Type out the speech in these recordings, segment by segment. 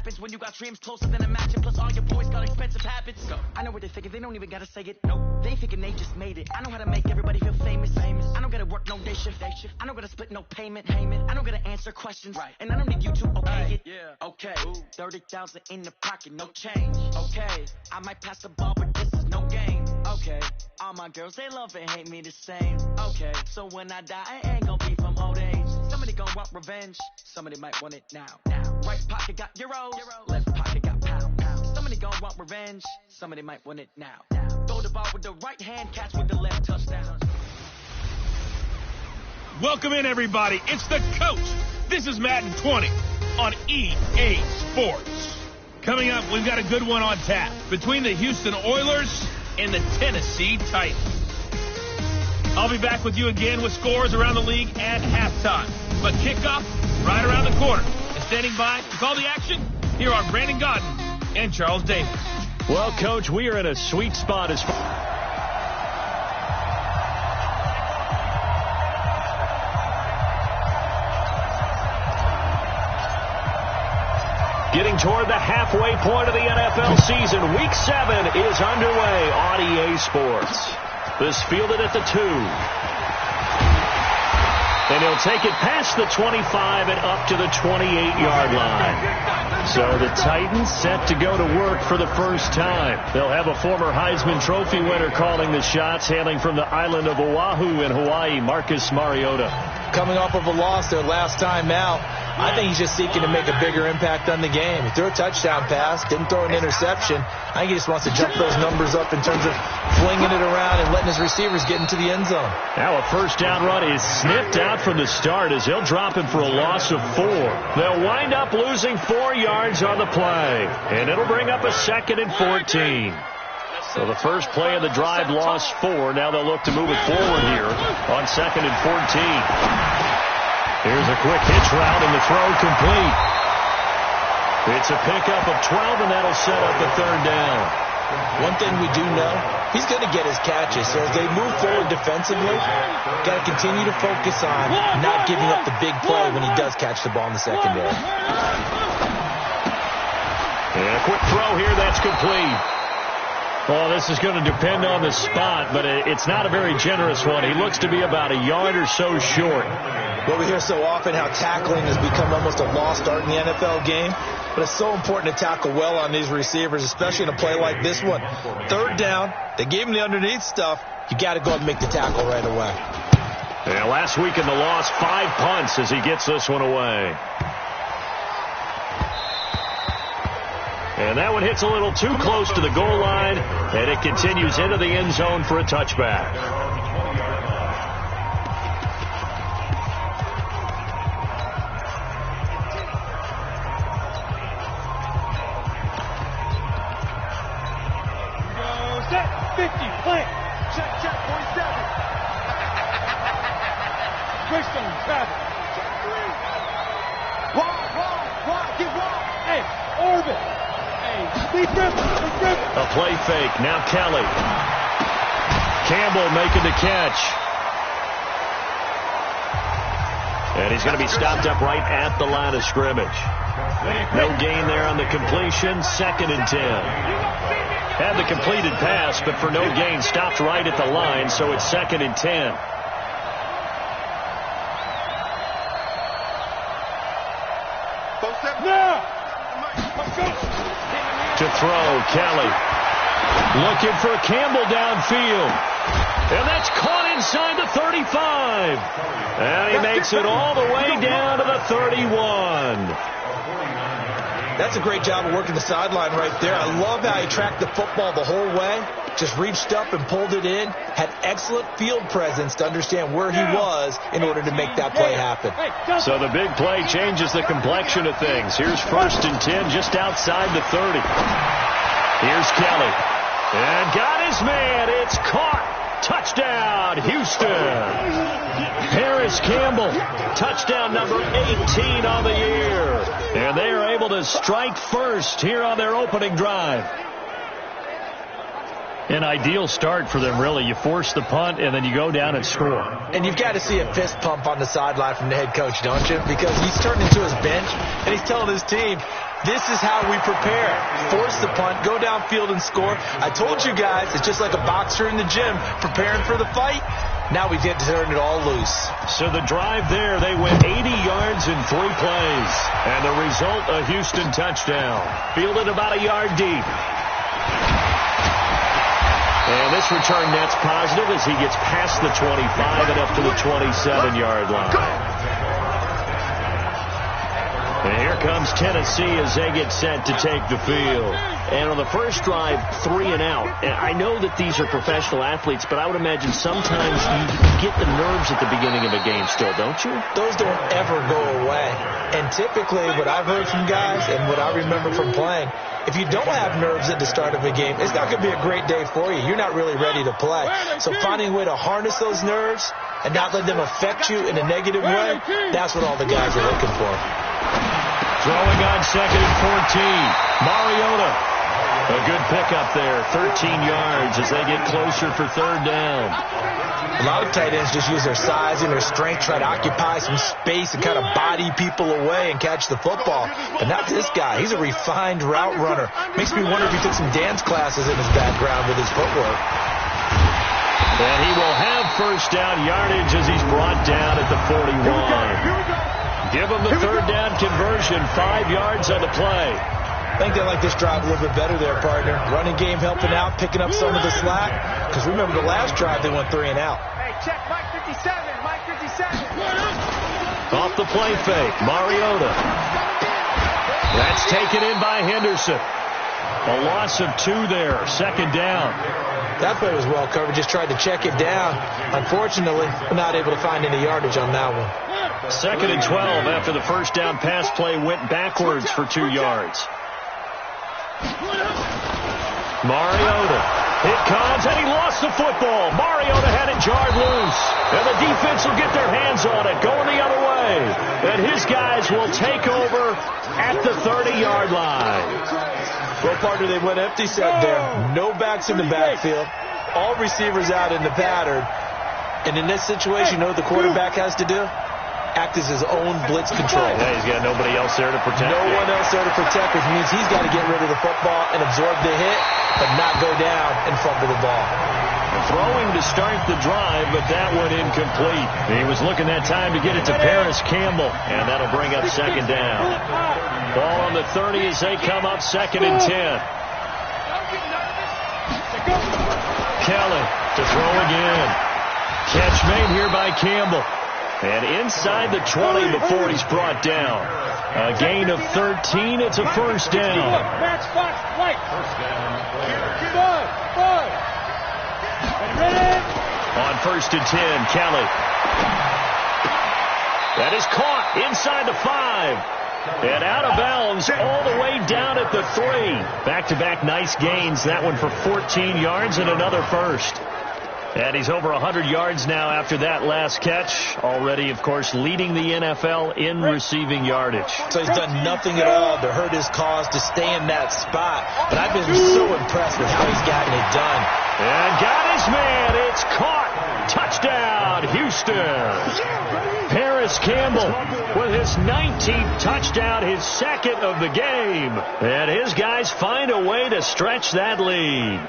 happens when you got dreams closer than imagine. Plus all your boys got expensive habits. I know what they're thinking, they don't even gotta say it. Nope, they thinking they just made it. I know how to make everybody feel famous. I don't gotta work no day shift. I don't gotta split no payment. I don't gotta answer questions. And I don't need you to okay it. Okay, 30,000 in the pocket, no change. Okay, I might pass the ball, but this is no game. Okay, all my girls, they love and hate me the same. Okay, so when I die, I ain't gonna be from old age. Somebody gon' want revenge, somebody might want it now. Right pocket got euros, left pocket got pound. Somebody gon' want revenge, somebody might want it now. Throw the ball with the right hand, catch with the left, touchdown. Welcome in, everybody. It's the Coach. This is Madden 20 on EA Sports. Coming up, we've got a good one on tap between the Houston Oilers and the Tennessee Titans. I'll be back with you again with scores around the league at halftime. But kickoff right around the corner. And standing by to call the action, here are Brandon Godden and Charles Davis. Well, Coach, we are in a sweet spot as far... Getting toward the halfway point of the NFL season, Week 7 is underway on EA Sports. This fielded at the 2. And he'll take it past the 25 and up to the 28-yard line. So the Titans set to go to work for the first time. They'll have a former Heisman Trophy winner calling the shots, hailing from the island of Oahu in Hawaii, Marcus Mariota. Coming off of a loss their last time out, I think he's just seeking to make a bigger impact on the game. He threw a touchdown pass, didn't throw an interception. I think he just wants to jump those numbers up in terms of flinging it around and letting his receivers get into the end zone. Now a first down run is sniffed out from the start as he'll drop him for a loss of 4. They'll wind up losing 4 yards on the play, and it'll bring up a 2nd and 14. So the first play of the drive lost 4. Now they'll look to move it forward here on 2nd and 14. Here's a quick hitch route and the throw complete. It's a pickup of 12, and that'll set up the 3rd down. One thing we do know, he's going to get his catches. So as they move forward defensively, got to continue to focus on not giving up the big play when he does catch the ball in the secondary. And a quick throw here, that's complete. Well, this is going to depend on the spot, but it's not a very generous one. He looks to be about a yard or so short. Well, we hear so often how tackling has become almost a lost art in the NFL game, but it's so important to tackle well on these receivers, especially in a play like this one. 3rd down, they gave him the underneath stuff. You got to go and make the tackle right away. Yeah, last week in the loss, 5 punts as he gets this one away. And that one hits a little too close to the goal line, and it continues into the end zone for a touchback. Set, 50, plant, check, 47. Greystone, travel. Wide, get wide. Hey, orbit. A play fake. Now Kelly. Campbell making the catch. And he's going to be stopped up right at the line of scrimmage. No gain there on the completion. 2nd and 10. Had the completed pass, but for no gain, stopped right at the line, so it's 2nd and 10. To throw, Kelly. Looking for Campbell downfield. And that's caught inside the 35. And he makes it all the way down to the 31. That's a great job of working the sideline right there. I love how he tracked the football the whole way. Just reached up and pulled it in. Had excellent field presence to understand where he was in order to make that play happen. So the big play changes the complexion of things. Here's 1st and 10 just outside the 30. Here's Kelly. And got his man. It's caught. Touchdown, Houston. Harris Campbell, touchdown number 18 on the year. And they are able to strike first here on their opening drive. An ideal start for them, really. You force the punt, and then you go down and score. And you've got to see a fist pump on the sideline from the head coach, don't you? Because he's turned into his bench, and he's telling his team, this is how we prepare. Force the punt, go downfield and score. I told you guys, it's just like a boxer in the gym preparing for the fight. Now we get to turn it all loose. So the drive there, they went 80 yards in 3 plays. And the result, a Houston touchdown. Fielded about a yard deep. And this return net's positive as he gets past the 25 and up to the 27-yard line. And here comes Tennessee as they get set to take the field. And on the first drive, 3 and out. And I know that these are professional athletes, but I would imagine sometimes you get the nerves at the beginning of a game still, don't you? Those don't ever go away. And typically what I've heard from guys and what I remember from playing, if you don't have nerves at the start of a game, it's not going to be a great day for you. You're not really ready to play. So finding a way to harness those nerves and not let them affect you in a negative way, that's what all the guys are looking for. Throwing on 2nd and 14. Mariota. A good pickup there. 13 yards as they get closer for 3rd down. A lot of tight ends just use their size and their strength, try to occupy some space and kind of body people away and catch the football. But not this guy. He's a refined route runner. Makes me wonder if he took some dance classes in his background with his footwork. And he will have 1st down yardage as he's brought down at the 41. Give him the 3rd down conversion, 5 yards on the play. I think they like this drive a little bit better there, partner. Running game helping out, picking up some of the slack. Because remember the last drive, they went 3 and out. Hey, check Mike 57, Mike 57. Off the play fake, Mariota. That's taken in by Henderson. A loss of 2 there, 2nd down. That play was well covered, just tried to check it down. Unfortunately, not able to find any yardage on that one. 2nd and 12 after the 1st down pass play went backwards for 2 yards. Mariota. It comes, and he lost the football. Mariota had it jarred loose. And the defense will get their hands on it, going the other way. And his guys will take over at the 30-yard line. Well, partner, they went empty set there. No backs in the backfield. All receivers out in the pattern. And in this situation, you know what the quarterback has to do? Act as his own blitz control. Yeah, he's got nobody else there to protect. No one else there to protect, which means he's got to get rid of the football and absorb the hit, but not go down and fumble the ball. Throwing to start the drive, but that one incomplete. He was looking that time to get it to Paris Campbell, and that'll bring up 2nd down. Ball on the 30 as they come up 2nd and 10. Kelly to throw again. Catch made here by Campbell. And inside the 20 before he's brought down. A gain of 13. It's a 1st down. Match box, right. On 1st and 10, Kelly. That is caught inside the 5. And out of bounds all the way down at the 3. Back-to-back nice gains. That one for 14 yards and another 1st. And he's over 100 yards now after that last catch. Already, of course, leading the NFL in receiving yardage. So he's done nothing at all to hurt his cause, to stay in that spot. But I've been so impressed with how he's gotten it done. And got his man. It's caught. Touchdown, Houston. Paris Campbell with his 19th touchdown, his 2nd of the game. And his guys find a way to stretch that lead.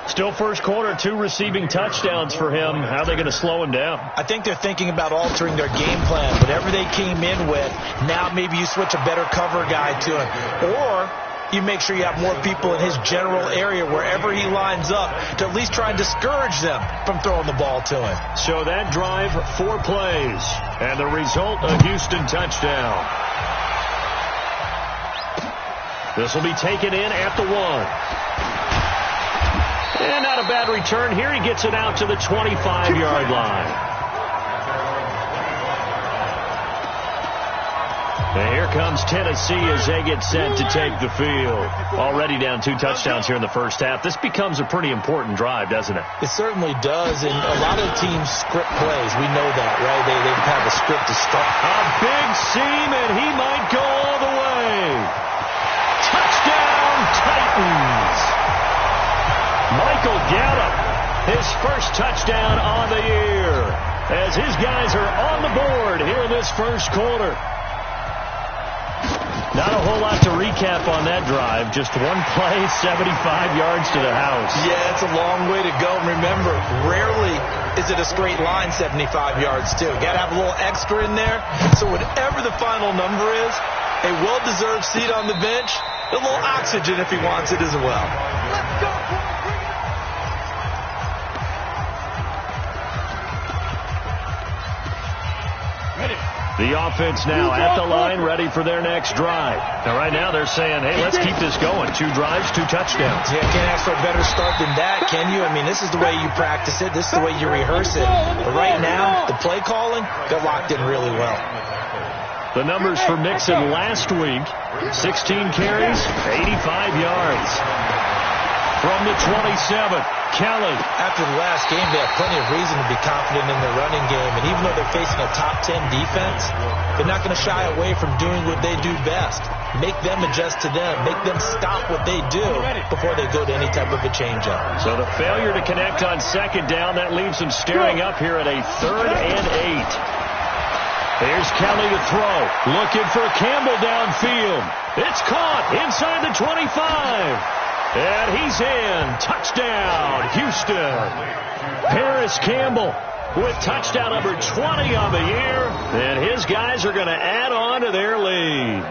Still 1st quarter, 2 receiving touchdowns for him. How are they going to slow him down? I think they're thinking about altering their game plan. Whatever they came in with, now maybe you switch a better cover guy to him. Or you make sure you have more people in his general area wherever he lines up to at least try and discourage them from throwing the ball to him. So that drive, 4 plays. And the result, a Houston touchdown. This will be taken in at the 1. And not a bad return here. He gets it out to the 25-yard line. And here comes Tennessee as they get set to take the field. Already down 2 touchdowns here in the 1st half. This becomes a pretty important drive, doesn't it? It certainly does. And a lot of teams script plays. We know that, right? They have a script to start. A big seam, and he might go all the way. Touchdown, Titans. Mike Gallup, his first touchdown on the year, as his guys are on the board here in this first quarter. Not a whole lot to recap on that drive. Just one play, 75 yards to the house. Yeah, it's a long way to go. Remember, rarely is it a straight line 75 yards, too. Got to have a little extra in there. So whatever the final number is, a well-deserved seat on the bench, a little oxygen if he wants it as well. Let's go, boys. Bring it up. The offense now at the line, ready for their next drive. Now, right now, they're saying, hey, let's keep this going. 2 drives, 2 touchdowns. Yeah, can't ask for a better start than that, can you? I mean, this is the way you practice it. This is the way you rehearse it. But right now, the play calling got locked in really well. The numbers for Mixon last week, 16 carries, 85 yards. From the 27, Kelly. After the last game, they have plenty of reason to be confident in their running game. And even though they're facing a top 10 defense, they're not going to shy away from doing what they do best. Make them adjust to them. Make them stop what they do before they go to any type of a change-up. So the failure to connect on second down, that leaves them staring up here at a 3rd and 8. Here's Kelly to throw. Looking for Campbell downfield. It's caught inside the 25. And he's in. Touchdown, Houston. Paris Campbell with touchdown number 20 on the year. And his guys are going to add on to their lead.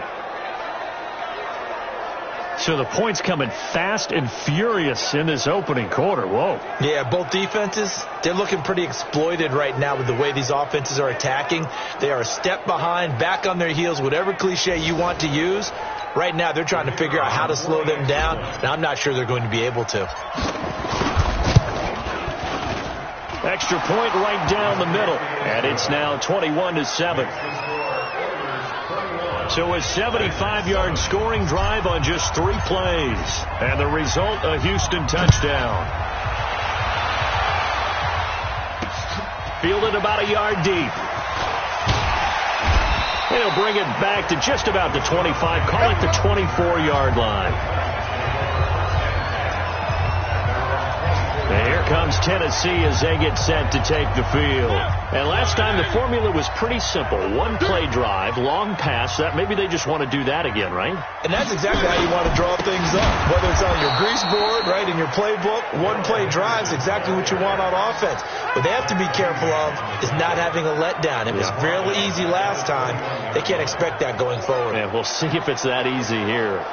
So the points coming fast and furious in this opening quarter. Whoa. Yeah, both defenses, they're looking pretty exploited right now with the way these offenses are attacking. They are a step behind, back on their heels, whatever cliche you want to use. Right now, they're trying to figure out how to slow them down, and I'm not sure they're going to be able to. Extra point right down the middle, and it's now 21-7. So a 75-yard scoring drive on just 3 plays, and the result, a Houston touchdown. Fielded about a yard deep. He'll bring it back to just about the 25, call it the 24-yard line. And here comes Tennessee as they get set to take the field. And last time the formula was pretty simple. 1 play drive, long pass. That maybe they just want to do that again, right? And that's exactly how you want to draw things up. Whether it's on your grease board, right, in your playbook, 1 play drive is exactly what you want on offense. What they have to be careful of is not having a letdown. It was fairly easy last time. They can't expect that going forward. And we'll see if it's that easy here.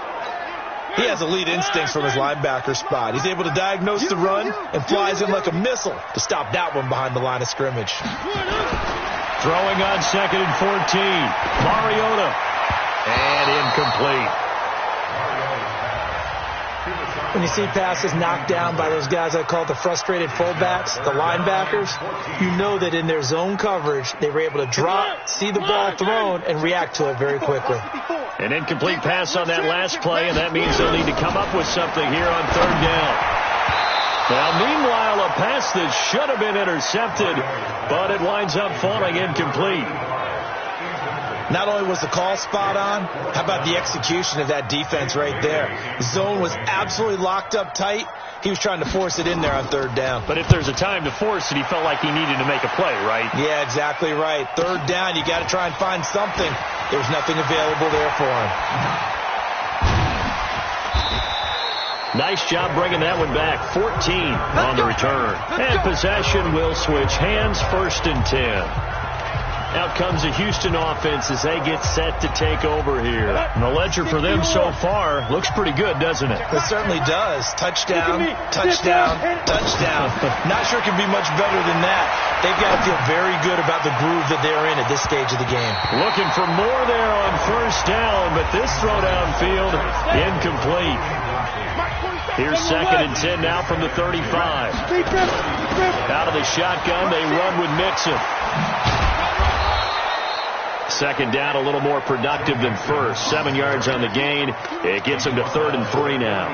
He has elite instincts from his linebacker spot. He's able to diagnose the run and flies in like a missile to stop that one behind the line of scrimmage. Throwing on 2nd and 14. Mariota. And incomplete. When you see passes knocked down by those guys I call the frustrated fullbacks, the linebackers, you know that in their zone coverage, they were able to drop, see the ball thrown, and react to it very quickly. An incomplete pass on that last play, and that means they'll need to come up with something here on 3rd down. Now, meanwhile, a pass that should have been intercepted, but it winds up falling incomplete. Not only was the call spot on, how about the execution of that defense right there? The zone was absolutely locked up tight. He was trying to force it in there on 3rd down. But if there's a time to force it, he felt like he needed to make a play, right? Yeah, exactly right. 3rd down, you got to try and find something. There was nothing available there for him. Nice job bringing that one back. 14 on the return. And possession will switch hands, 1st and 10. Out comes the Houston offense as they get set to take over here. And the ledger for them so far looks pretty good, doesn't it? It certainly does. Touchdown, touchdown, touchdown. Not sure it can be much better than that. They've got to feel very good about the groove that they're in at this stage of the game. Looking for more there on 1st down, but this throw downfield, incomplete. Here's 2nd and 10 now from the 35. Out of the shotgun, they run with Mixon. 2nd down, a little more productive than 1st. 7 yards on the gain. It gets them to 3rd and 3 now.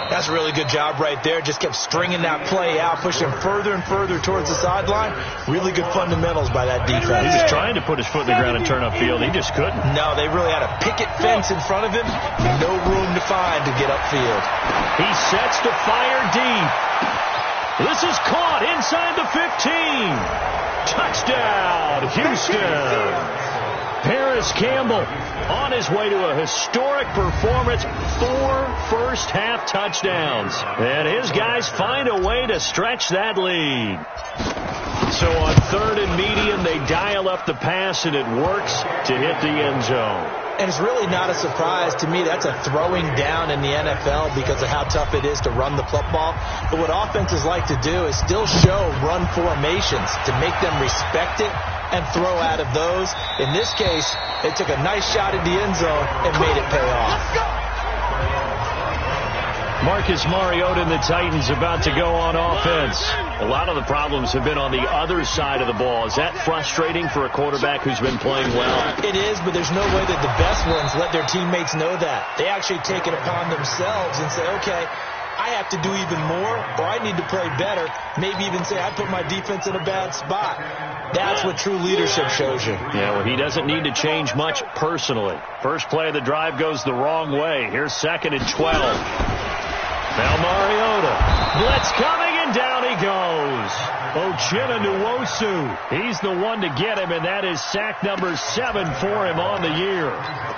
That's a really good job right there. Just kept stringing that play out, pushing further and further towards the sideline. Really good fundamentals by that defense. He was trying to put his foot in the ground and turn upfield. He just couldn't. No, they really had a picket fence in front of him. No room to find to get upfield. He sets to fire deep. This is caught inside the 15. Touchdown, Houston. Paris Campbell on his way to a historic performance, 4 first-half touchdowns. And his guys find a way to stretch that lead. So on 3rd and medium, they dial up the pass, and it works to hit the end zone. And it's really not a surprise to me. That's a throwing down in the NFL because of how tough it is to run the football. But what offenses like to do is still show run formations to make them respect it and throw out of those. In this case, they took a nice shot at the end zone and made it pay off. Marcus Mariota and the Titans about to go on offense. A lot of the problems have been on the other side of the ball. Is that frustrating for a quarterback who's been playing well? It is, but there's no way that the best ones let their teammates know that. They actually take it upon themselves and say, okay, I have to do even more, or I need to play better. Maybe even say, I put my defense in a bad spot. That's what true leadership shows you. Yeah, well, he doesn't need to change much personally. First play of the drive goes the wrong way. Here's 2nd and 12. Now Mariota. Blitz coming, and down he goes. Uchenna Nwosu. He's the one to get him, and that is sack number 7 for him on the year.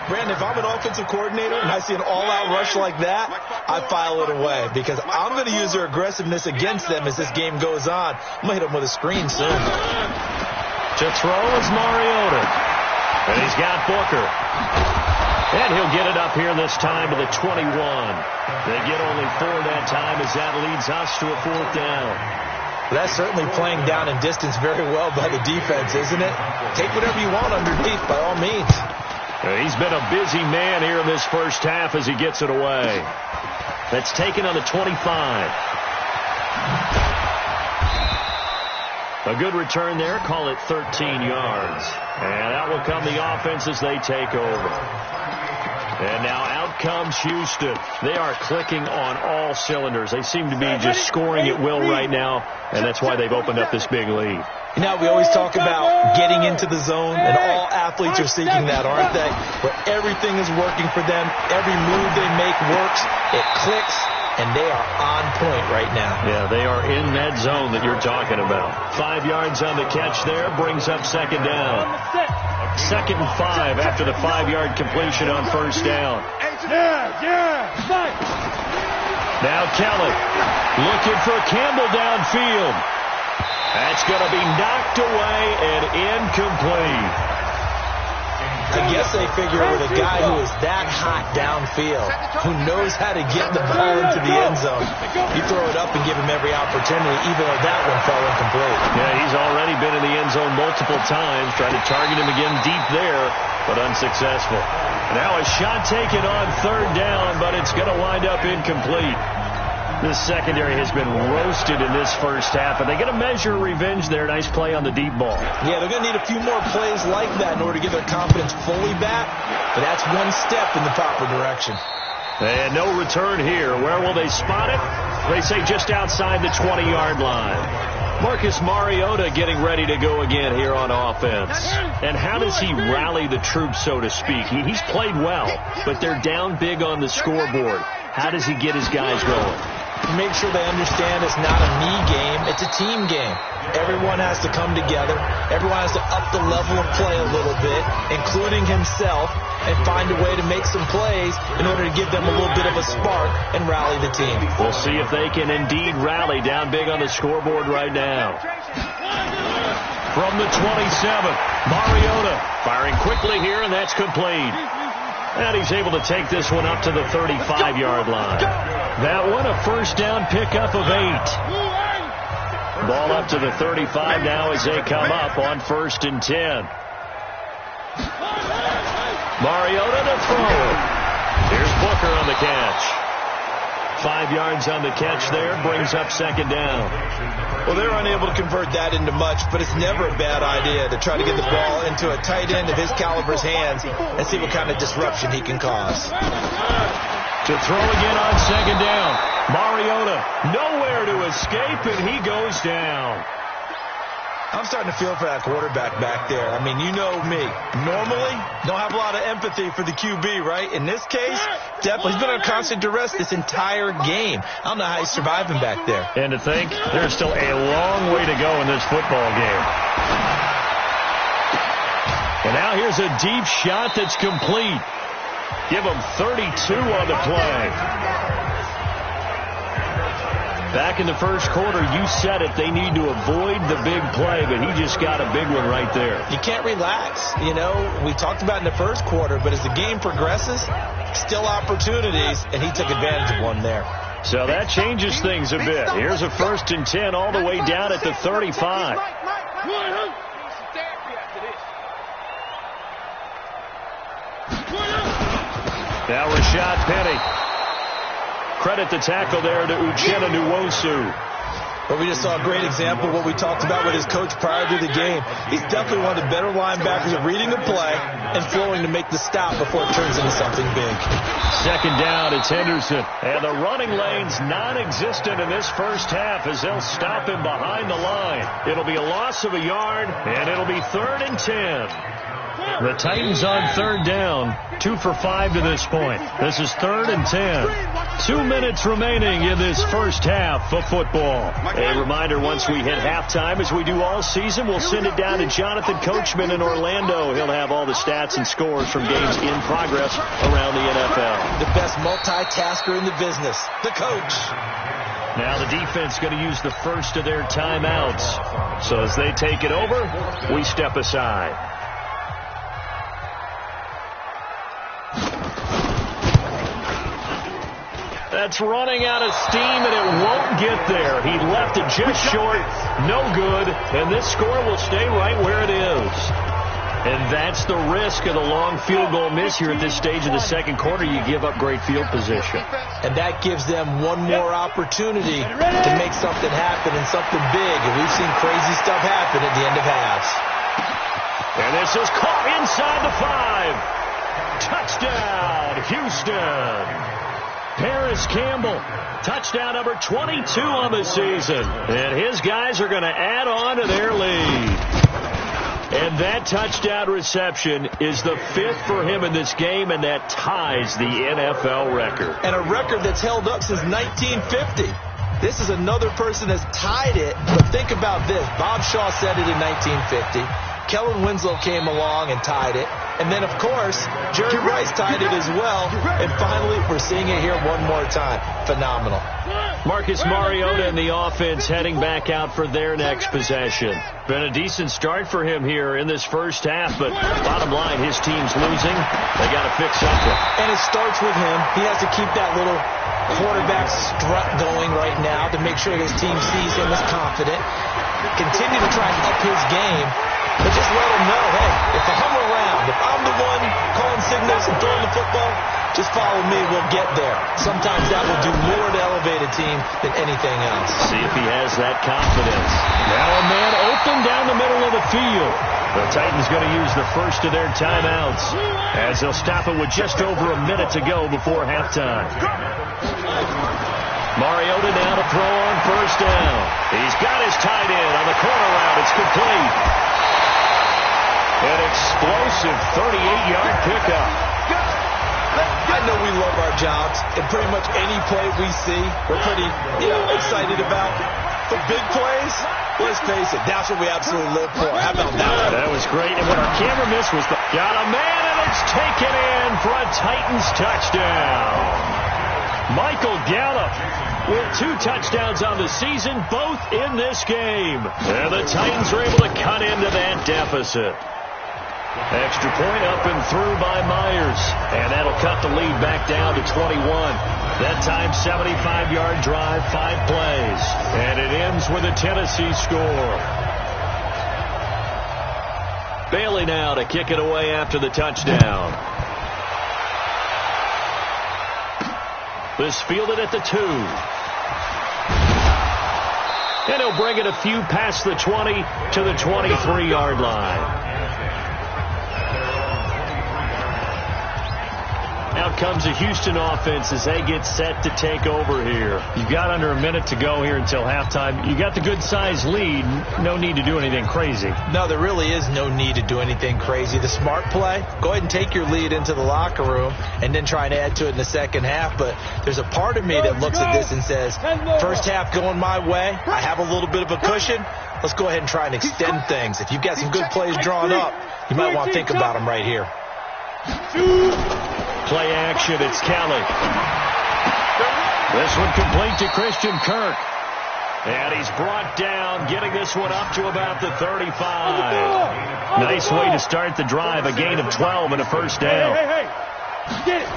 Brandon, if I'm an offensive coordinator and I see an all-out rush like that, I file it away because I'm going to use their aggressiveness against them as this game goes on. I'm going to hit them with a screen soon. To throw is Mariota. And he's got Booker. And he'll get it up here this time to the 21. They get only 4 that time as that leads us to a 4th down. That's certainly playing down in distance very well by the defense, isn't it? Take whatever you want underneath, by all means. He's been a busy man here in this first half as he gets it away. That's taken on the 25. A good return there. Call it 13 yards. And that will come the offense as they take over. And now out comes Houston. They are clicking on all cylinders. They seem to be just scoring at will right now, and that's why they've opened up this big lead. You know, we always talk about getting into the zone, and all athletes are seeking that, aren't they? Where everything is working for them. Every move they make works. It clicks, and they are on point right now. Yeah, they are in that zone that you're talking about. 5 yards on the catch there, brings up 2nd down. 2nd and 5 after the 5-yard completion on 1st down. Now Kelly looking for Campbell downfield. That's going to be knocked away and incomplete. I guess they figure with a guy who is that hot downfield, who knows how to get the ball into the end zone, you throw it up and give him every opportunity, even though that one fell incomplete. Yeah, he's already been in the end zone multiple times, trying to target him again deep there, but unsuccessful. Now a shot taken on 3rd down, but it's going to wind up incomplete. This secondary has been roasted in this first half, and they're going to measure revenge there. Nice play on the deep ball. Yeah, they're going to need a few more plays like that in order to get their confidence fully back, but that's one step in the proper direction. And no return here. Where will they spot it? They say just outside the 20-yard line. Marcus Mariota getting ready to go again here on offense. And how does he rally the troops, so to speak? He's played well, but they're down big on the scoreboard. How does he get his guys going? Make sure they understand it's not a me game, it's a team game. Everyone has to come together. Everyone has to up the level of play a little bit, including himself, and find a way to make some plays in order to give them a little bit of a spark and rally the team. We'll see if they can indeed rally down big on the scoreboard right now. From the 27, Mariota firing quickly here, and that's complete. And he's able to take this one up to the 35-yard line. That one a first down pickup of 8. Ball up to the 35 now as they come up on 1st and 10. Mariota to throw. Here's Booker on the catch. 5 yards on the catch there, brings up 2nd down. Well, they're unable to convert that into much, but it's never a bad idea to try to get the ball into a tight end of his caliber's hands and see what kind of disruption he can cause. To throw again on 2nd down. Mariota nowhere to escape, and he goes down. I'm starting to feel for that quarterback back there. I mean, you know me. Normally, don't have a lot of empathy for the QB, right? In this case, definitely. He's been under constant duress this entire game. I don't know how he's surviving back there. And to think, there's still a long way to go in this football game. And now here's a deep shot that's complete. Give him 32 on the play. Back in the first quarter, you said it, they need to avoid the big play, but he just got a big one right there. You can't relax. You know, we talked about in the first quarter, but as the game progresses, still opportunities, and he took advantage of one there. So that changes things a bit. Here's a 1st and 10 all the way down at the 35. Now Rashad Penny. Credit the tackle there to Uchenna Nwosu. But we just saw a great example of what we talked about with his coach prior to the game. He's definitely one of the better linebackers at reading a play and flowing to make the stop before it turns into something big. 2nd down, it's Henderson. And the running lane's non-existent in this first half as they'll stop him behind the line. It'll be a loss of a yard, and it'll be 3rd and 10. The Titans on 3rd down, 2 for 5 to this point. This is 3rd and 10. 2 minutes remaining in this first half of football. A reminder, once we hit halftime, as we do all season, we'll send it down to Jonathan Coachman in Orlando. He'll have all the stats and scores from games in progress around the NFL. The best multitasker in the business, the coach. Now the defense going to use the first of their timeouts. So as they take it over, we step aside. That's running out of steam, and it won't get there. He left it just short, no good, and this score will stay right where it is. And that's the risk of the long field goal miss here at this stage of the second quarter. You give up great field position. And that gives them one more opportunity to make something happen and something big. And we've seen crazy stuff happen at the end of halves. And this is caught inside the 5. Touchdown, Houston. Paris Campbell, touchdown number 22 on the season. And his guys are going to add on to their lead. And that touchdown reception is the 5th for him in this game, and that ties the NFL record. And a record that's held up since 1950. This is another person that's tied it. But think about this. Bob Shaw said it in 1950. Kellen Winslow came along and tied it. And then, of course, Jerry Rice tied it as well. And finally, we're seeing it here one more time. Phenomenal. Marcus Mariota and the offense heading back out for their next possession. Been a decent start for him here in this first half, but bottom line, his team's losing. They got to fix something. And it starts with him. He has to keep that little quarterback strut going right now to make sure his team sees him as confident. Continue to try and up his game. But just let them know, hey, if I'm around, if I'm the one calling signals and throwing the football, just follow me, we'll get there. Sometimes that will do more to elevate a team than anything else. See if he has that confidence. Now a man open down the middle of the field. The Titans going to use the first of their timeouts as they'll stop it with just over a minute to go before halftime. Mariota now to throw on first down. He's got his tight end on the corner route. It's complete. An explosive 38-yard pickup. I know we love our jobs, and pretty much any play we see, we're pretty, excited about. The big plays, let's face it, that's what we absolutely live for. How about that? That was great, and what our camera missed was got a man, and it's taken in for a Titans touchdown. Michael Gallup with 2 touchdowns on the season, both in this game. And the Titans are able to cut into that deficit. Extra point up and through by Myers. And that'll cut the lead back down to 21. That time, 75-yard drive, 5 plays. And it ends with a Tennessee score. Bailey now to kick it away after the touchdown. This fielded at the 2. And he'll bring it a few past the 20 to the 23-yard line. Out comes the Houston offense as they get set to take over here. You've got under a minute to go here until halftime. You got the good-sized lead. No need to do anything crazy. No, there really is no need to do anything crazy. The smart play, go ahead and take your lead into the locker room and then try and add to it in the second half. But there's a part of me that looks at this and says, first half going my way, I have a little bit of a cushion. Let's go ahead and try and extend things. If you've got some good plays drawn up, you might want to think about them right here. Play action, it's Kelly. This one complete to Christian Kirk. And he's brought down, getting this one up to about the 35. Nice way to start the drive, a gain of 12 and a first down. Get it.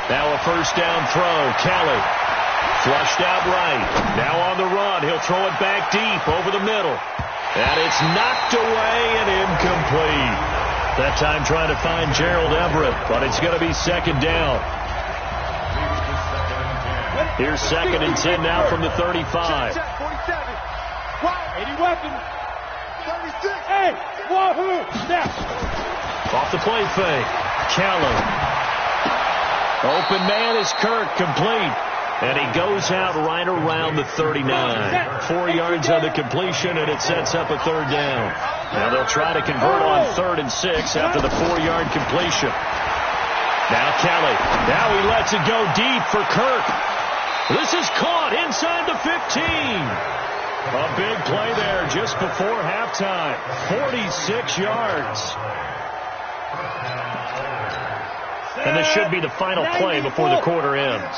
Now a first down throw, Kelly. Flushed out right. Now on the run, he'll throw it back deep over the middle. And it's knocked away and incomplete. That time trying to find Gerald Everett, but it's going to be second down. Here's second and 10 now from the 35. 47. 80 weapons. 36. Hey, wahoo. Snap. Off the play fake. Kelly. Open man is Kirk, complete. And he goes out right around the 39. 4 yards on the completion, and it sets up a third down. Now they'll try to convert on 3rd and 6 after the 4-yard completion. Now Kelly. Now he lets it go deep for Kirk. This is caught inside the 15. A big play there just before halftime. 46 yards. And this should be the final play before the quarter ends.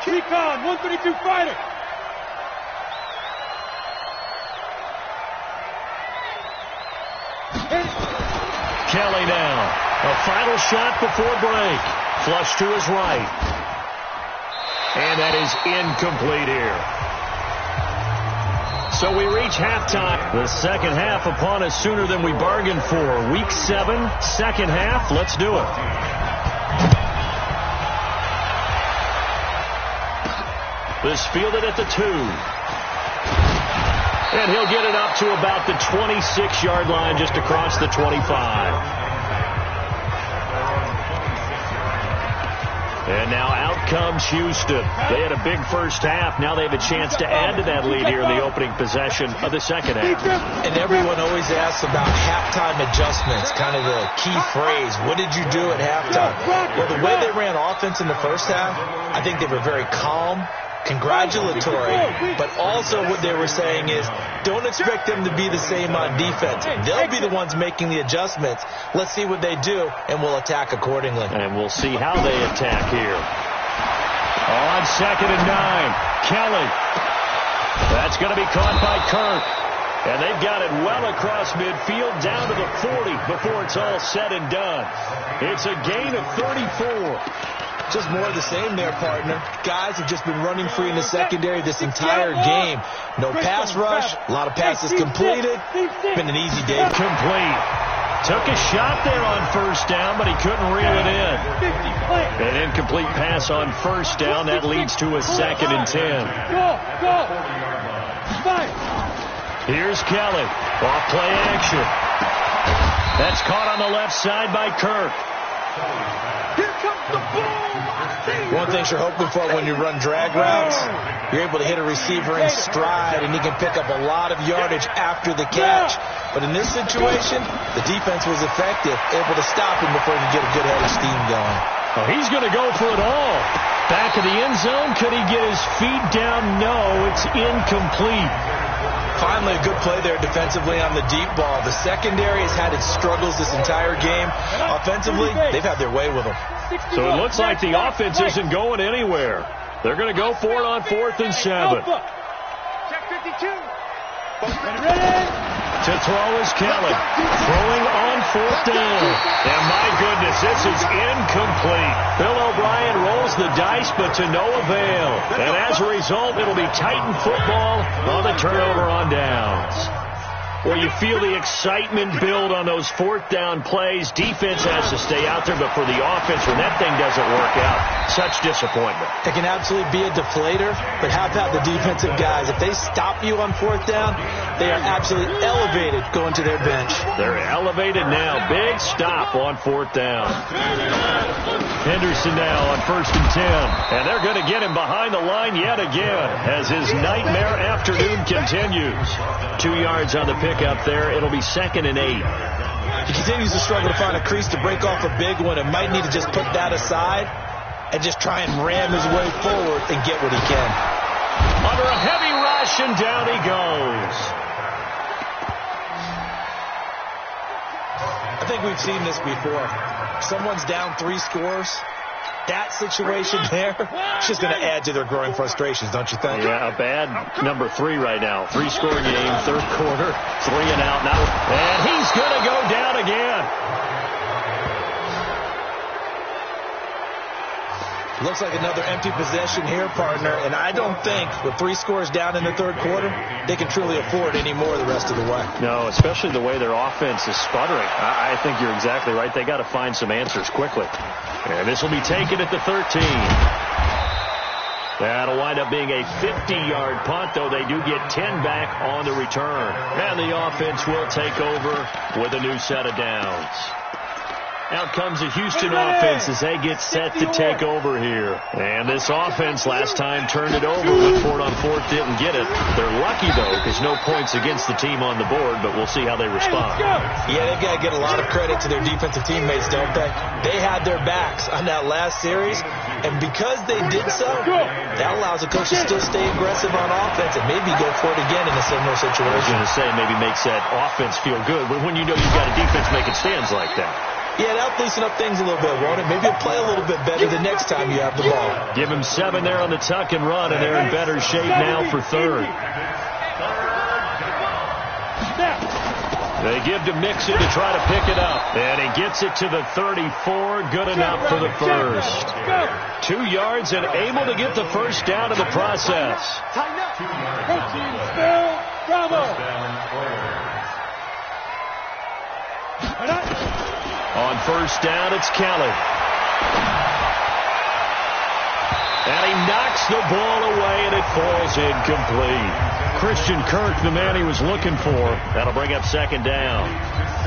Recon, 132 fighter. Kelly now. A final shot before break. Flush to his right. And that is incomplete here. So we reach halftime. The second half upon us sooner than we bargained for. Week 7, second half. Let's do it. This fielded at the 2. And he'll get it up to about the 26-yard line just across the 25. And now out comes Houston. They had a big first half. Now they have a chance to add to that lead here in the opening possession of the second half. And everyone always asks about halftime adjustments, kind of the key phrase. What did you do at halftime? Well, the way they ran offense in the first half, I think they were very calm, congratulatory, but also what they were saying is don't expect them to be the same on defense. They'll be the ones making the adjustments. Let's see what they do, and we'll attack accordingly. And we'll see how they attack here. On 2nd and 9, Kelly. That's going to be caught by Kirk. And they've got it well across midfield down to the 40 before it's all said and done. It's a gain of 34. Just more of the same there, partner. Guys have just been running free in the secondary this entire game. No pass rush, a lot of passes completed. Been an easy day. Complete. Took a shot there on first down, but he couldn't reel it in. An incomplete pass on first down. That leads to a 2nd and 10. Go. Here's Kelly. Off play action. That's caught on the left side by Kirk. Here comes the boom. One thing you're hoping for when you run drag routes, you're able to hit a receiver in stride, and he can pick up a lot of yardage after the catch. But in this situation, the defense was effective, able to stop him before he could get a good head of steam going. Oh, he's going to go for it all. Back of the end zone. Could he get his feet down? No, it's incomplete. Finally, a good play there defensively on the deep ball. The secondary has had its struggles this entire game. Offensively, they've had their way with them. So it looks like the offense isn't going anywhere. They're going to go for it on 4th and 7. Check 52. Ready? To throw is Kelly. Throwing on 4th down. And my goodness, this is incomplete. Bill O'Brien rolls the dice, but to no avail. And as a result, it'll be Titan football on the turnover on downs. Well, you feel the excitement build on those fourth down plays. Defense has to stay out there, but for the offense, when that thing doesn't work out, such disappointment. It can absolutely be a deflator, but how about the defensive guys? If they stop you on fourth down, they are absolutely elevated going to their bench. They're elevated now. Big stop on fourth down. Henderson now on 1st and 10. And they're going to get him behind the line yet again as his nightmare afternoon continues. 2 yards on the pickup there. It'll be 2nd and 8. He continues to struggle to find a crease to break off a big one and might need to just put that aside and just try and ram his way forward and get what he can. Under a heavy rush, and down he goes. I think we've seen this before. Someone's down 3 scores. That situation there, it's just going to add to their growing frustrations, don't you think? Yeah, a bad number 3 right now. 3-score game, 3rd quarter, 3 and out now. And he's going to go down again. Looks like another empty possession here, partner. And I don't think with 3 scores down in the 3rd quarter, they can truly afford any more the rest of the way. No, especially the way their offense is sputtering. I think you're exactly right. They got to find some answers quickly. And this will be taken at the 13. That'll wind up being a 50-yard punt, though they do get 10 back on the return. And the offense will take over with a new set of downs. Out comes the Houston offense as they get set to take over here. And this offense last time turned it over. Went for it on 4th, didn't get it. They're lucky, though, because no points against the team on the board, but we'll see how they respond. Yeah, they've got to get a lot of credit to their defensive teammates, don't they? They had their backs on that last series, and because they did so, that allows the coach to still stay aggressive on offense and maybe go for it again in a similar situation. I was going to say maybe makes that offense feel good, but when you know you've got a defense making stands like that. Yeah, that'll loosen up things a little bit, won't it? Maybe you'll play a little bit better the next time you have the ball. Give him 7 there on the tuck and run, and they're in better shape now for 3rd. They give to Mixon to try to pick it up. And he gets it to the 34. Good enough for the first. 2 yards and able to get the first down in the process. On 1st down, it's Kelly. And he knocks the ball away, and it falls incomplete. Christian Kirk, the man he was looking for. That'll bring up 2nd down.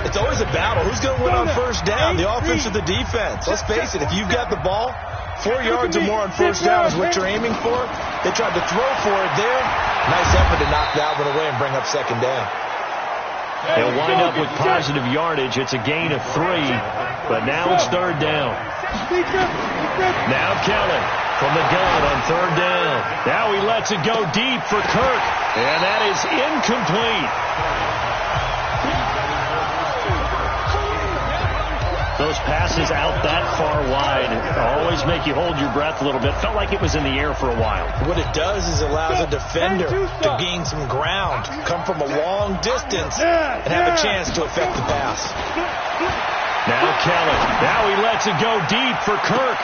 It's always a battle. Who's going to win on 1st down, the offense or the defense? Let's face it, if you've got the ball, 4 yards or more on 1st down is what you're aiming for. They tried to throw for it there. Nice effort to knock that one away and bring up 2nd down. They'll wind up with positive yardage. It's a gain of 3, but now it's 3rd down. Now Kelly from the gun on 3rd down. Now he lets it go deep for Kirk, and that is incomplete. Those passes out that far wide always make you hold your breath a little bit. Felt like it was in the air for a while. What it does is it allows a defender to gain some ground, come from a long distance, and have a chance to affect the pass. Now Kelly. Now he lets it go deep for Kirk.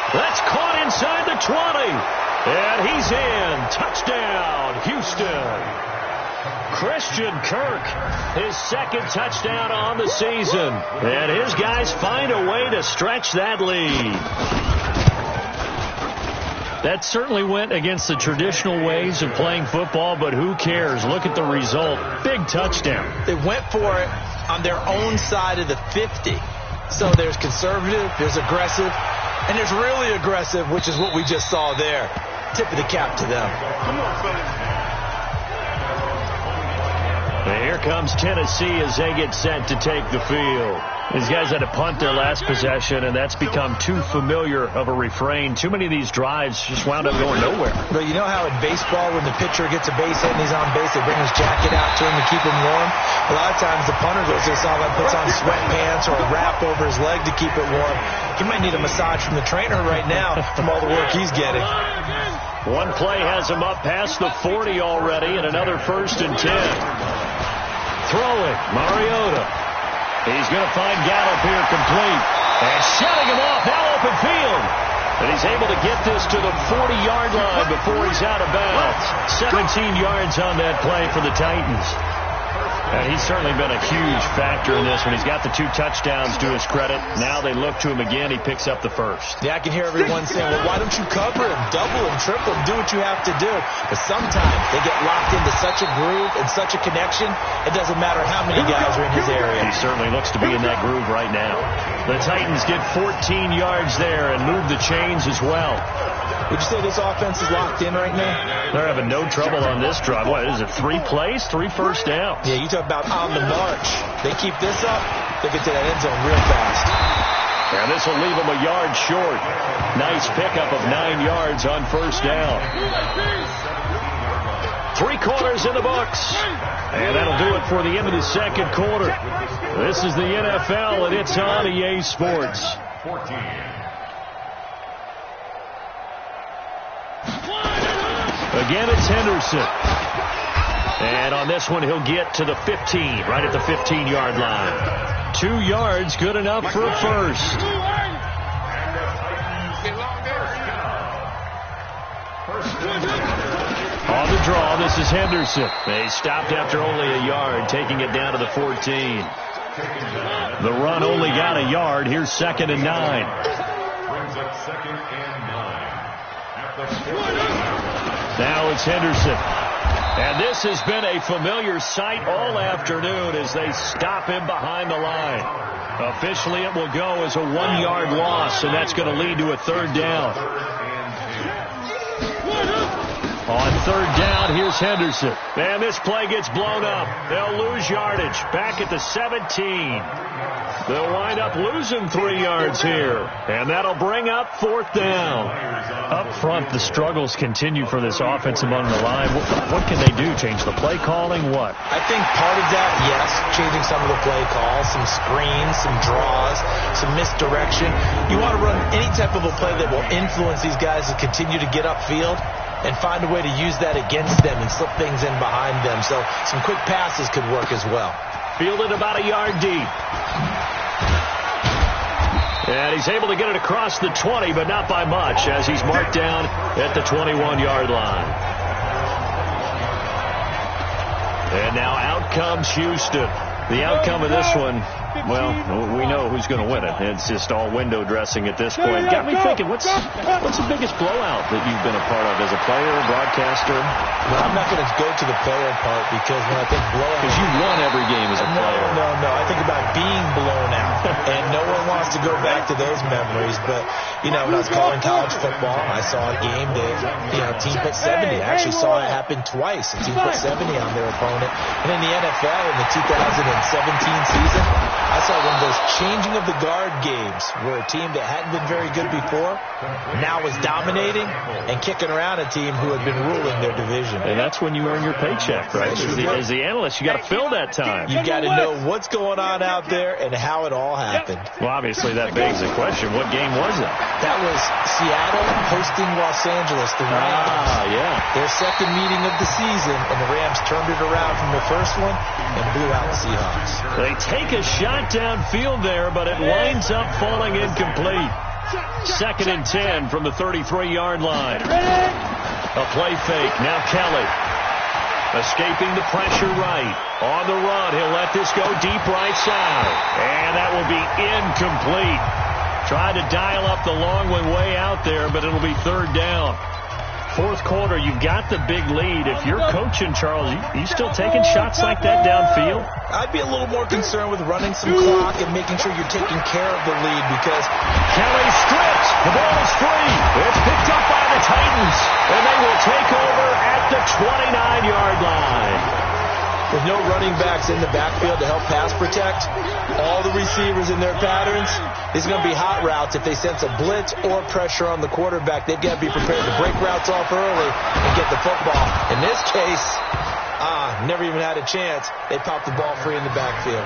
That's caught inside the 20. And he's in. Touchdown, Houston. Christian Kirk, his 2nd touchdown on the season. And his guys find a way to stretch that lead. That certainly went against the traditional ways of playing football, but who cares? Look at the result. Big touchdown. They went for it on their own side of the 50. So there's conservative, there's aggressive, and there's really aggressive, which is what we just saw there. Tip of the cap to them. Come on, fellas. And here comes Tennessee as they get set to take the field. These guys had to punt their last possession, and that's become too familiar of a refrain. Too many of these drives just wound up going nowhere. But you know how in baseball, when the pitcher gets a base hit and he's on base, they bring his jacket out to him to keep him warm? A lot of times the punter goes to the sideline, puts on sweatpants or a wrap over his leg to keep it warm. He might need a massage from the trainer right now from all the work he's getting. One play has him up past the 40 already, and another 1st and 10. Throwing, Mariota. He's going to find Gallup here complete. And shutting him off, now open field. And he's able to get this to the 40-yard line before he's out of bounds. 17 yards on that play for the Titans. And he's certainly been a huge factor in this one. He's got the 2 touchdowns to his credit. Now they look to him again. He picks up the first. Yeah, I can hear everyone saying, well, why don't you cover him, double him, triple him, do what you have to do. But sometimes they get locked into such a groove and such a connection, it doesn't matter how many guys are in his area. He certainly looks to be in that groove right now. The Titans get 14 yards there and move the chains as well. Would you say this offense is locked in right now? They're having no trouble on this drive. What is it, 3 plays, 3 first downs? Yeah, you talk about on the march. They keep this up, they get to that end zone real fast. And this will leave them a yard short. Nice pickup of 9 yards on first down. 3 quarters in the books. And that'll do it for the end of the second quarter. This is the NFL, and it's on EA Sports. Again, it's Henderson. And on this one, he'll get to the 15, right at the 15-yard line. 2 yards, good enough for a first. On the draw, this is Henderson. They stopped after only a yard, taking it down to the 14. The run only got a yard. Here's 2nd and 9. Brings up 2nd and 9. Now it's Henderson. And this has been a familiar sight all afternoon as they stop him behind the line. Officially, it will go as a 1-yard loss, and that's going to lead to a 3rd down. On 3rd down, here's Henderson. And this play gets blown up. They'll lose yardage. Back at the 17. They'll wind up losing 3 yards here. And that'll bring up 4th down. Up front, the struggles continue for this offense among the line. What can they do? Change the play calling? What? I think part of that, yes, changing some of the play calls, some screens, some draws, some misdirection. You want to run any type of a play that will influence these guys to continue to get upfield and find a way to use that against them and slip things in behind them. So some quick passes could work as well. Fielded about a yard deep. And he's able to get it across the 20, but not by much, as he's marked down at the 21-yard line. And now out comes Houston. The outcome of this one, well, we know who's going to win it. It's just all window dressing at this point. Got me thinking, what's the biggest blowout that you've been a part of as a player, broadcaster? Well, I'm not going to go to the player part because when I think blowout... Because you won every game as a player. No. I think about being blown out. And no one wants to go back to those memories. But, you know, when I was calling college football, I saw a game that, team put 70. I actually saw it happen twice. A team put 70 on their opponent. And in the NFL, in the 2017 season, I saw one of those changing of the guard games where a team that hadn't been very good before now was dominating and kicking around a team who had been ruling their division. And that's when you earn your paycheck, right? As the analyst, you got to fill that time. You got to know what's going on out there and how it all happened. Well, obviously that begs the question, what game was it? That was Seattle hosting Los Angeles, the Rams. Yeah. Their second meeting of the season, and the Rams turned it around from the first one and blew out the Seahawks. They take a shot downfield there, but it winds up falling incomplete. 2nd and 10 from the 33-yard line. A play fake. Now Kelly. Escaping the pressure right. On the run, he'll let this go deep right side. And that will be incomplete. Tried to dial up the long one way out there, but it'll be 3rd down. 4th quarter, you've got the big lead. If you're coaching, Charles, you still taking shots like that downfield? I'd be a little more concerned with running some clock and making sure you're taking care of the lead because Kelly stripped. The ball is free. It's picked up by the Titans, and they will take over at the 29-yard line. With no running backs in the backfield to help pass protect, all the receivers in their patterns, these are going to be hot routes. If they sense a blitz or pressure on the quarterback, they've got to be prepared to break routes off early and get the football. In this case, never even had a chance. They popped the ball free in the backfield.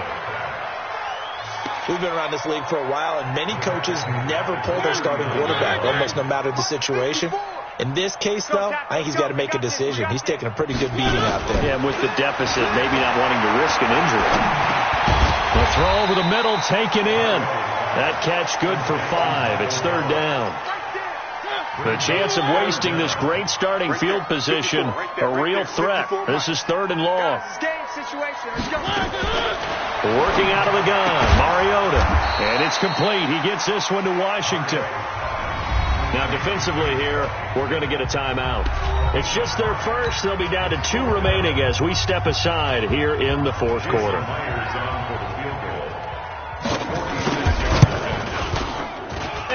We've been around this league for a while, and many coaches never pull their starting quarterback, almost no matter the situation. In this case, though, I think he's got to make a decision. He's taking a pretty good beating out there. Yeah, with the deficit, maybe not wanting to risk an injury. The throw over the middle, taken in. That catch good for 5. It's 3rd down. The chance of wasting this great starting field position, a real threat. This is 3rd and long. Working out of the gun, Mariota. And it's complete. He gets this one to Washington. Now, defensively here, we're going to get a timeout. It's just their first. They'll be down to 2 remaining as we step aside here in the 4th quarter.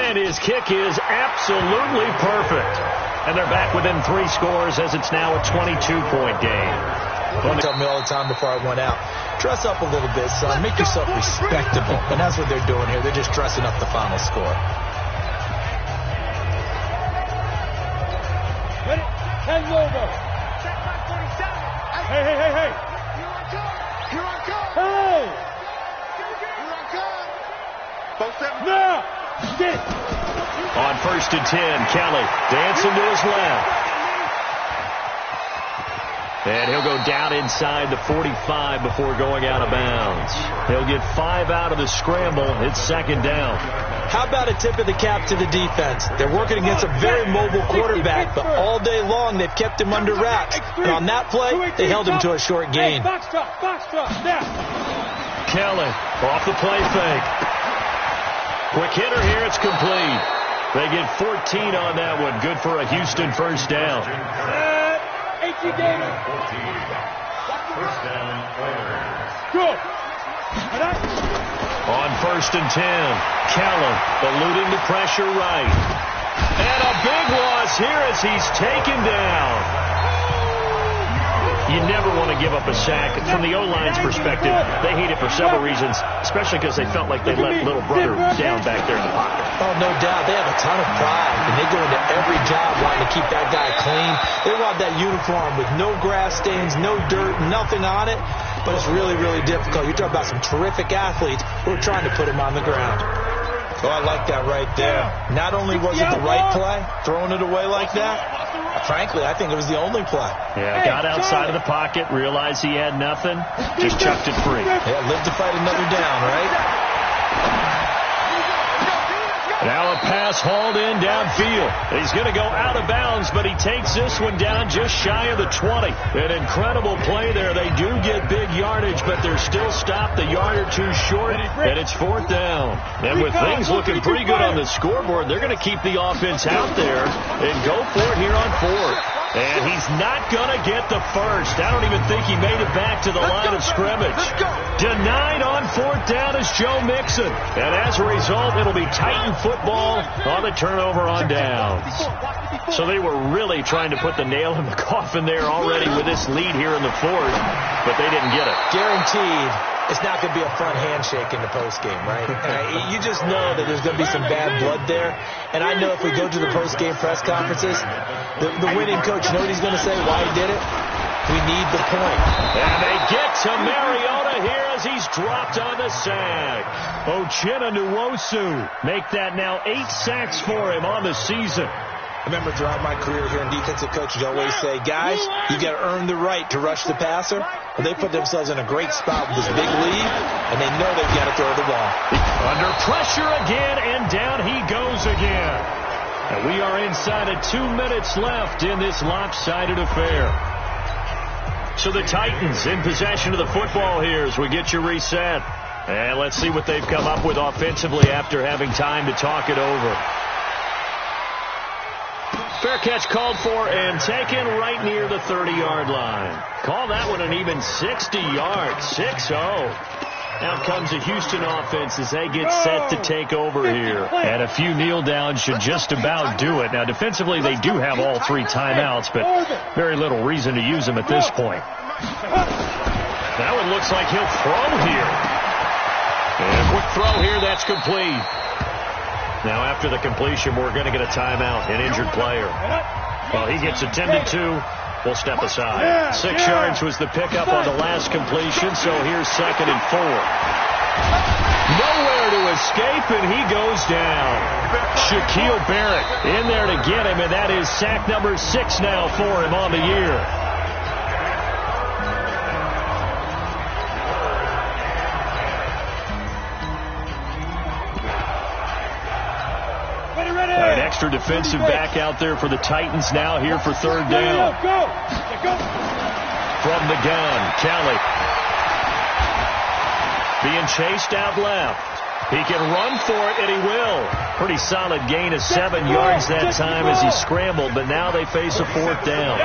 And his kick is absolutely perfect. And they're back within 3 scores as it's now a 22-point game. They told me all the time before I went out, dress up a little bit, son. Make yourself respectable. And that's what they're doing here. They're just dressing up the final score. Ready? 10 over. Hey, hey, hey, hey. Here I come. Hey. Here I come. Both seven. Now. Get it. On 1st and 10, Kelly dancing to his left. And he'll go down inside the 45 before going out of bounds. He'll get 5 out of the scramble. It's 2nd down. How about a tip of the cap to the defense? They're working against a very mobile quarterback, but all day long they've kept him under wraps. And on that play, they held him to a short gain. Box drop, now. Kelly off the play fake. Quick hitter here. It's complete. They get 14 on that one. Good for a Houston 1st down. 18 Gator. 1st down, Oilers. Good. On 1st and 10, Callum eluding the pressure right. And a big loss here as he's taken down. You never want to give up a sack. From the O-line's perspective, they hate it for several reasons, especially because they felt like they let little brother down back there in the pocket. Oh, no doubt. They have a ton of pride, and they go into every job wanting to keep that guy clean. They want that uniform with no grass stains, no dirt, nothing on it, but it's really, really difficult. You're talking about some terrific athletes who are trying to put him on the ground. Oh, I like that right there. Not only was it the right play, throwing it away like that, frankly, I think it was the only play. Yeah, got outside of the pocket, realized he had nothing, just chucked it free. Yeah, live to fight another down, right? Now a pass hauled in downfield. He's going to go out of bounds, but he takes this one down just shy of the 20. An incredible play there. They do get big yardage, but they're still stopped a yard or two short, and it's 4th down. And with things looking pretty good on the scoreboard, they're going to keep the offense out there and go for it here on 4th. And he's not going to get the first. I don't even think he made it back to the line of scrimmage. Denied on 4th down is Joe Mixon. And as a result, it'll be Titan football on the turnover on downs. So they were really trying to put the nail in the coffin there already with this lead here in the 4th, but they didn't get it. Guaranteed. It's not going to be a fun handshake in the postgame, right? You just know that there's going to be some bad blood there. And I know if we go to the postgame press conferences, the winning coach, you know what he's going to say, why he did it? We need the point. And they get to Mariota here as he's dropped on the sack. Uchenna Nwosu make that now 8 sacks for him on the season. I remember throughout my career here in defensive coaches always say, guys, you got to earn the right to rush the passer. Well, they put themselves in a great spot with this big lead, and they know they've got to throw the ball. Under pressure again, and down he goes again. And we are inside of 2 minutes left in this lopsided affair. So the Titans in possession of the football here as we get you reset. And let's see what they've come up with offensively after having time to talk it over. Fair catch called for and taken right near the 30-yard line. Call that one an even 60 yards, 6-0. Out comes the Houston offense as they get set to take over here. And a few kneel downs should just about do it. Now, defensively, they do have all 3 timeouts, but very little reason to use them at this point. That one looks like he'll throw here. And a quick throw here, that's complete. Now, after the completion, we're going to get a timeout, an injured player. Well, he gets attended to. We'll step aside. 6 yards was the pickup on the last completion, so here's 2nd and 4. Nowhere to escape, and he goes down. Shaquille Barrett in there to get him, and that is sack number 6 now for him on the year. extra defensive back out there for the Titans now here for third down. From the gun, Kelly. Being chased out left. He can run for it, and he will. Pretty solid gain of 7 yards that time as he scrambled, but now they face a fourth down.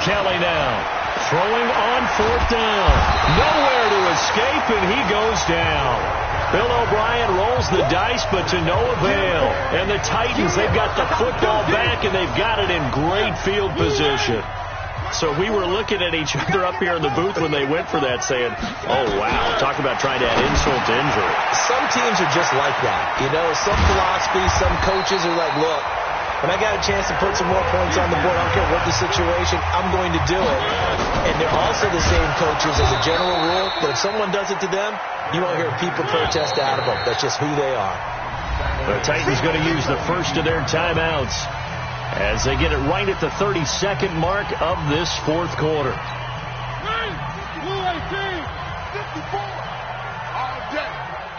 Kelly now throwing on fourth down. Nowhere to escape, and he goes down. Bill O'Brien rolls the dice, but to no avail. And the Titans, they've got the football back, and they've got it in great field position. So we were looking at each other up here in the booth when they went for that saying, oh, wow, talk about trying to add insult to injury. Some teams are just like that. You know, some philosophies, some coaches are like, look, when I got a chance to put some more points on the board, I don't care what the situation, I'm going to do it. And they're also the same coaches as a general rule that if someone does it to them, you won't hear people protest out of them. That's just who they are. The Titans going to use the first of their timeouts as they get it right at the 32nd mark of this fourth quarter. Blue 18, 54.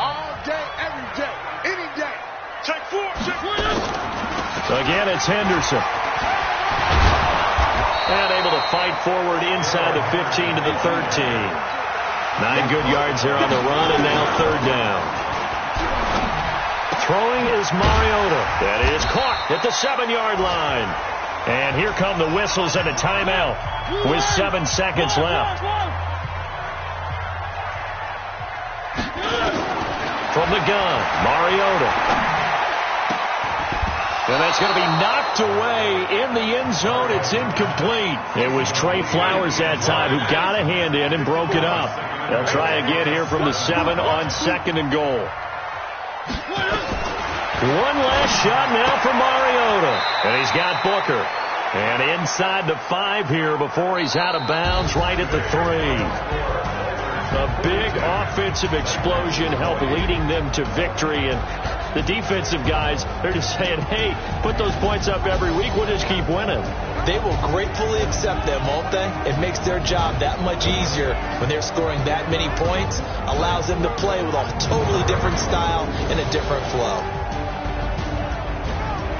All day, every day, any day. Take 4, check 4. Again, it's Henderson. And able to fight forward inside the 15 to the 13. 9 good yards here on the run, and now third down. Throwing is Mariota. That is caught at the 7-yard line. And here come the whistles and a timeout with 7 seconds left. From the gun, Mariota. And that's going to be knocked away in the end zone. It's incomplete. It was Trey Flowers that time who got a hand in and broke it up. They'll try again here from the 7 on 2nd and goal. One last shot now for Mariota. And he's got Booker. And inside the 5 here before he's out of bounds right at the 3. A big offensive explosion helped leading them to victory. And the defensive guys, they're just saying, hey, put those points up every week. We'll just keep winning. They will gratefully accept them, won't they? It makes their job that much easier when they're scoring that many points. Allows them to play with a totally different style and a different flow.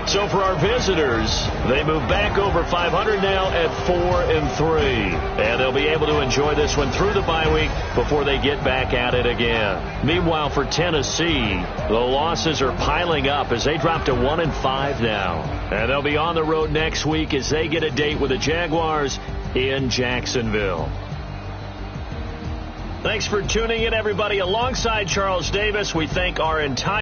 So for our visitors, they move back over 500 now at 4-3. And they'll be able to enjoy this one through the bye week before they get back at it again. Meanwhile, for Tennessee, the losses are piling up as they drop to 1-5 now. And they'll be on the road next week as they get a date with the Jaguars in Jacksonville. Thanks for tuning in, everybody. Alongside Charles Davis, we thank our entire